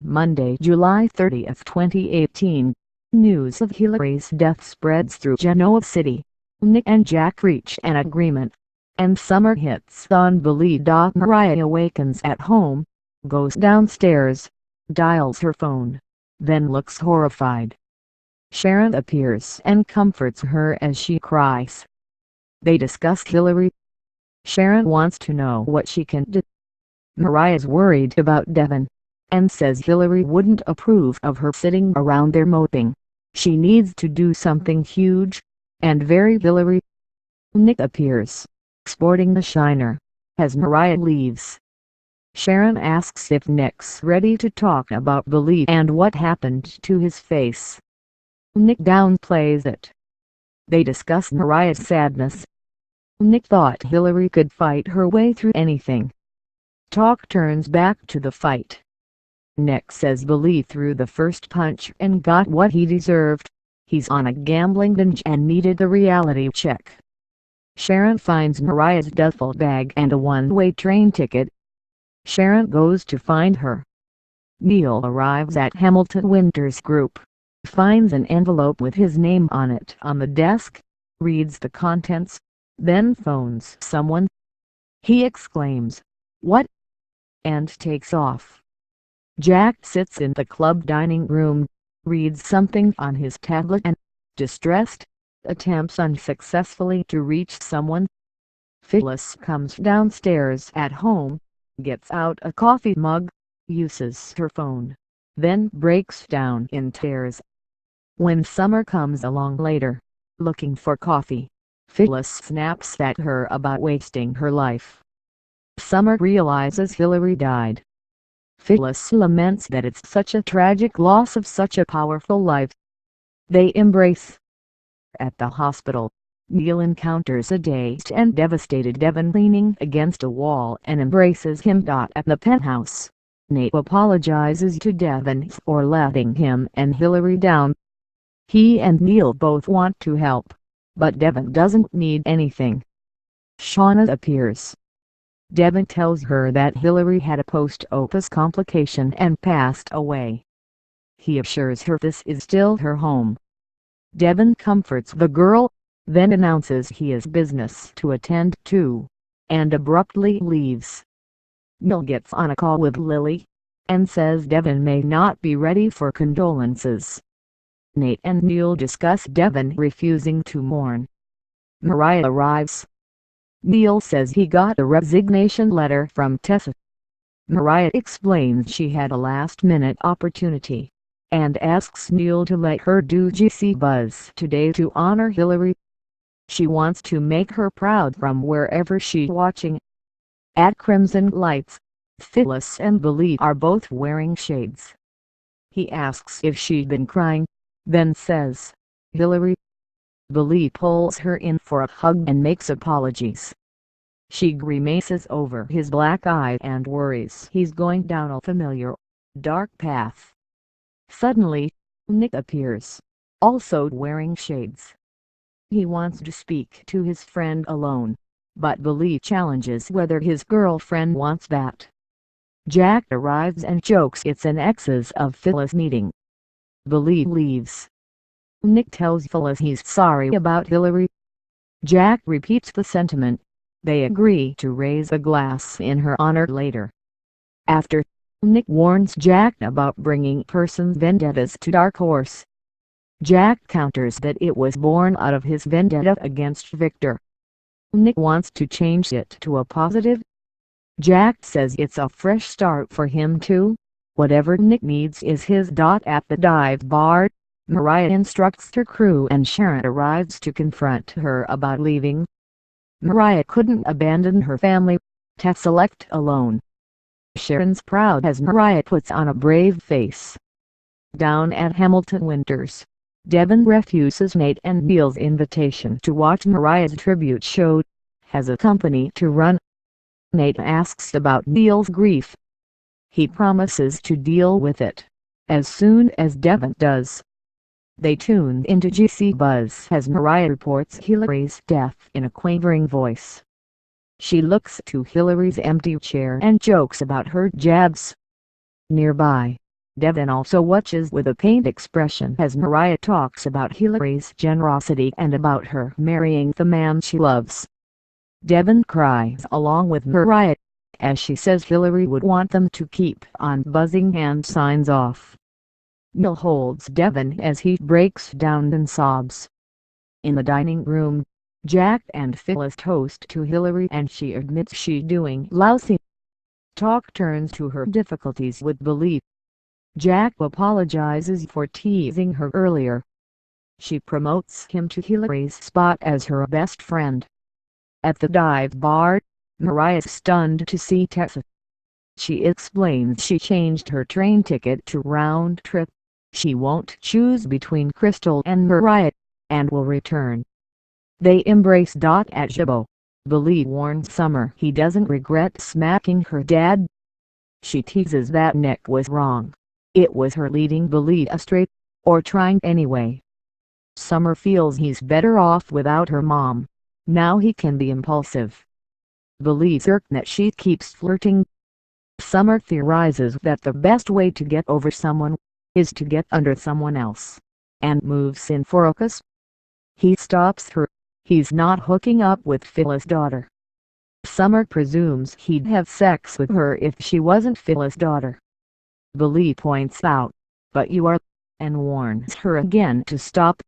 Monday, July 30, 2018. News of Hilary's death spreads through Genoa City. Nick and Jack reach an agreement, and Summer hits on Believe. Mariah awakens at home, goes downstairs, dials her phone, then looks horrified. Sharon appears and comforts her as she cries. They discuss Hilary. Sharon wants to know what she can do. Mariah's worried about Devon, and says Hilary wouldn't approve of her sitting around there moping. She needs to do something huge, and very Hilary. Nick appears, sporting the shiner, as Mariah leaves. Sharon asks if Nick's ready to talk about Believe and what happened to his face. Nick downplays it. They discuss Mariah's sadness. Nick thought Hilary could fight her way through anything. Talk turns back to the fight. Nick says Believe threw the first punch and got what he deserved. He's on a gambling binge and needed a reality check. Sharon finds Mariah's duffel bag and a one-way train ticket. Sharon goes to find her. Neil arrives at Hamilton Winter's group, finds an envelope with his name on it on the desk, reads the contents, then phones someone. He exclaims, "What?" and takes off. Jack sits in the club dining room, reads something on his tablet and, distressed, attempts unsuccessfully to reach someone. Phyllis comes downstairs at home, gets out a coffee mug, uses her phone, then breaks down in tears. When Summer comes along later, looking for coffee, Phyllis snaps at her about wasting her life. Summer realizes Hilary died. Phyllis laments that it's such a tragic loss of such a powerful life. They embrace. At the hospital, Neil encounters a dazed and devastated Devon leaning against a wall and embraces him. At the penthouse, Nate apologizes to Devon for letting him and Hilary down. He and Neil both want to help, but Devon doesn't need anything. Shauna appears. Devon tells her that Hilary had a post-opus complication and passed away. He assures her this is still her home. Devon comforts the girl, then announces he has business to attend to, and abruptly leaves. Neil gets on a call with Lily, and says Devon may not be ready for condolences. Nate and Neil discuss Devon refusing to mourn. Mariah arrives. Neil says he got a resignation letter from Tessa. Mariah explains she had a last-minute opportunity, and asks Neil to let her do GC Buzz today to honor Hilary. She wants to make her proud from wherever she's watching. At Crimson Lights, Phyllis and Believe are both wearing shades. He asks if she'd been crying, then says, "Hilary." Believe pulls her in for a hug and makes apologies. She grimaces over his black eye and worries he's going down a familiar, dark path. Suddenly, Nick appears, also wearing shades. He wants to speak to his friend alone, but Believe challenges whether his girlfriend wants that. Jack arrives and jokes it's an exes of Phyllis meeting. Believe leaves. Nick tells Phyllis he's sorry about Hilary. Jack repeats the sentiment. They agree to raise a glass in her honor later. After, Nick warns Jack about bringing person's vendettas to Dark Horse. Jack counters that it was born out of his vendetta against Victor. Nick wants to change it to a positive. Jack says it's a fresh start for him too. Whatever Nick needs is his. At the dive bar, Mariah instructs her crew and Sharon arrives to confront her about leaving. Mariah couldn't abandon her family. Tessa left alone. Sharon's proud as Mariah puts on a brave face. Down at Hamilton Winters, Devon refuses Nate and Neil's invitation to watch Mariah's tribute show, has a company to run. Nate asks about Neil's grief. He promises to deal with it as soon as Devon does. They tune into GC Buzz as Mariah reports Hilary's death in a quavering voice. She looks to Hilary's empty chair and jokes about her jabs. Nearby, Devon also watches with a pained expression as Mariah talks about Hilary's generosity and about her marrying the man she loves. Devon cries along with Mariah, as she says Hilary would want them to keep on buzzing and signs off. Neil holds Devon as he breaks down and sobs. In the dining room, Jack and Phyllis toast to Hilary and she admits she's doing lousy. Talk turns to her difficulties with belief. Jack apologizes for teasing her earlier. She promotes him to Hilary's spot as her best friend. At the dive bar, Mariah's stunned to see Tessa. She explains she changed her train ticket to round trip. She won't choose between Crystal and Mariah, and will return. They embrace at Jabot. Billy warns Summer he doesn't regret smacking her dad. She teases that Nick was wrong. It was her leading Billy astray, or trying anyway. Summer feels he's better off without her mom. Now he can be impulsive. Billy's irked that she keeps flirting. Summer theorizes that the best way to get over someone is to get under someone else, and moves in for a kiss. He stops her. He's not hooking up with Phyllis' daughter. Summer presumes he'd have sex with her if she wasn't Phyllis' daughter. Billy points out, "But you are," and warns her again to stop.